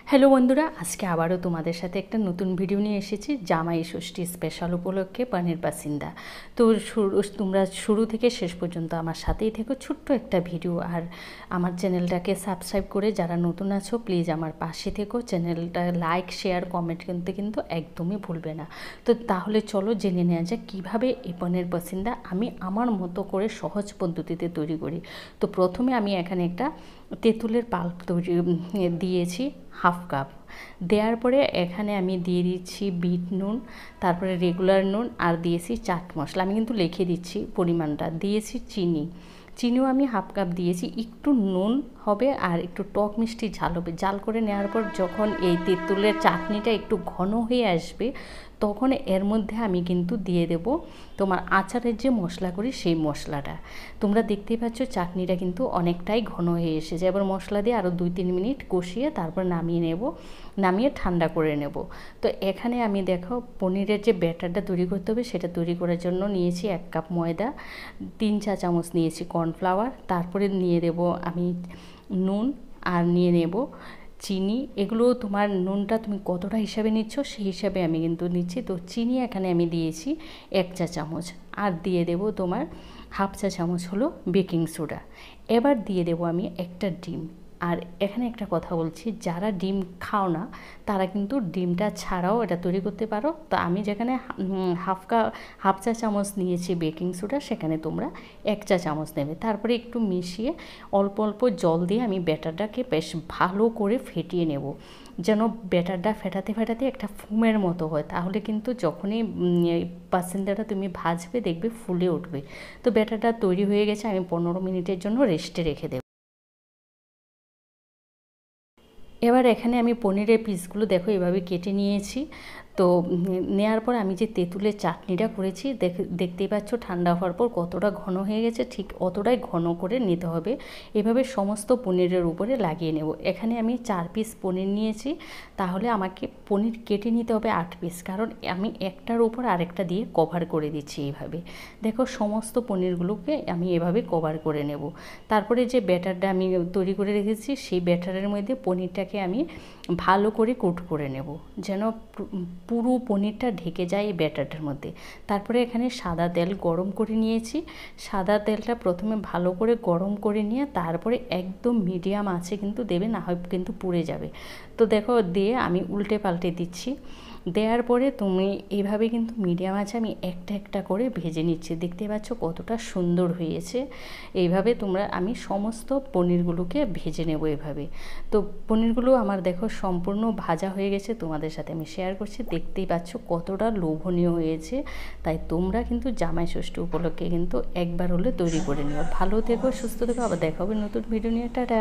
Hello বন্ধুরা, আজকে আবারও তোমাদের সাথে একটা নতুন ভিডিও নিয়ে এসেছি জামাই ষষ্ঠী স্পেশাল উপলক্ষে পনির পাসিন্দা। তো তোমরা শুরু থেকে শেষ পর্যন্ত আমার সাথেই থেকো। ছোট্ট একটা ভিডিও, আর আমার চ্যানেলটাকে সাবস্ক্রাইব করে যারা নতুন আছো প্লিজ আমার পাশে থেকো। চ্যানেলটা লাইক, শেয়ার, কমেন্ট কিন্তু একদমই ভুলবে না। তো তাহলে চলো জেনে নেওয়া যায় কীভাবে এই পনির পাসিন্দা আমি আমার মতো করে সহজ পদ্ধতিতে তৈরি করি। তো প্রথমে আমি এখানে একটা তেঁতুলের পাল্প দিয়েছি হাফ কাপ। দেওয়ার পরে এখানে আমি দিয়ে দিচ্ছি বিট নুন, তারপরে রেগুলার নুন, আর দিয়েছি চাট মশলা। আমি কিন্তু লিখে দিচ্ছি পরিমাণটা। দিয়েছি চিনিও আমি হাফ কাপ দিয়েছি। একটু নুন হবে আর একটু টক মিষ্টি ঝাল হবে। জাল করে নেওয়ার পর যখন এই তেঁতুলের চাটনিটা একটু ঘন হয়ে আসবে তখন এর মধ্যে আমি কিন্তু দিয়ে দেব তোমার আচারের যে মশলা করি সেই মশলাটা। তোমরা দেখতেই পাচ্ছ চাটনিটা কিন্তু অনেকটাই ঘন হয়ে এসেছে। এবার মশলা দিয়ে আরও 2-3 মিনিট কষিয়ে তারপর নামিয়ে ঠান্ডা করে নেব। তো এখানে আমি দেখো পনিরের যে ব্যাটারটা তৈরি করতে হবে সেটা তৈরি করার জন্য নিয়েছি 1 কাপ ময়দা, 3 চা চামচ নিয়েছি কর্নফ্লাওয়ার, তারপরে নিয়ে দেব আমি নুন, আর নিয়ে নেব চিনি। এগুলো তোমার নুনটা তুমি কতটা হিসাবে নিচ্ছ সেই হিসাবে আমি কিন্তু নিচ্ছি। তো চিনি এখানে আমি দিয়েছি 1 চা চামচ, আর দিয়ে দেব তোমার হাফ চা চামচ হলো বেকিং সোডা। এবার দিয়ে দেব আমি একটা ডিম। আর এখানে একটা কথা বলছি, যারা ডিম খাও না তারা কিন্তু ডিমটা ছাড়াও এটা তৈরি করতে পারো। তো আমি যেখানে হাফ চা চামচ নিয়েছি বেকিং সোডা, সেখানে তোমরা 1 চা চামচ নেবে। তারপরে একটু মিশিয়ে অল্প অল্প জল দিয়ে আমি ব্যাটারটাকে বেশ ভালো করে ফেটিয়ে নেব, যেন ব্যাটারটা ফেটাতে একটা ফোমের মতো হয়। তাহলে কিন্তু যখনই পাসিন্দাটা তুমি ভাজবে দেখবে ফুলে উঠবে। তো ব্যাটারটা তৈরি হয়ে গেছে, আমি 15 মিনিটের জন্য রেস্টে রেখে দেব। এবার এখানে আমি পনিরের পিসগুলো দেখো এভাবে কেটে নিয়েছি। তো নেওয়ার পর আমি যে তেঁতুলের চাটনিটা করেছি দেখতেই পাচ্ছ ঠান্ডা হওয়ার পর কতটা ঘন হয়ে গেছে, ঠিক অতটাই ঘন করে নিতে হবে। এভাবে সমস্ত পনিরের উপরে লাগিয়ে নেব। এখানে আমি 4 পিস পনির নিয়েছি, তাহলে আমাকে পনির কেটে নিতে হবে 8 পিস, কারণ আমি একটার উপর আরেকটা দিয়ে কভার করে দিচ্ছি। এইভাবে দেখো সমস্ত পনিরগুলোকে আমি এভাবে কভার করে নেব। তারপরে যে ব্যাটারটা আমি তৈরি করে রেখেছি সেই ব্যাটারের মধ্যে পনিরটাকে আমি ভালো করে কোট করে নেব, যেন পুরো পনিরটা ঢেকে যায় এই ব্যাটারটার মধ্যে। তারপরে এখানে সাদা তেল গরম করে নিয়েছি। সাদা তেলটা প্রথমে ভালো করে গরম করে নিয়ে তারপরে একদম মিডিয়াম আঁচে কিন্তু দেবে, না হয় কিন্তু পুড়ে যাবে। তো দেখো দিয়ে আমি উল্টে পাল্টে দিচ্ছি। দেওয়ার পরে তুমি এইভাবে কিন্তু মিডিয়াম আঁচে আমি একটা একটা করে ভেজে নিচ্ছি। দেখতে পাচ্ছ কতটা সুন্দর হয়েছে। এইভাবে আমি সমস্ত পনিরগুলোকে ভেজে নেব এভাবে। তো পনিরগুলো আমার দেখো সম্পূর্ণ ভাজা হয়ে গেছে, তোমাদের সাথে আমি শেয়ার করছি। দেখতেই পাচ্ছ কতটা লোভনীয় হয়েছে। তাই তোমরা কিন্তু জামাই ষষ্ঠী উপলক্ষে কিন্তু একবার হলে তৈরি করে নিও। ভালো থেকো, সুস্থ থেকো, আবার দেখা হবে নতুন ভিডিও নিয়ে। টাটা।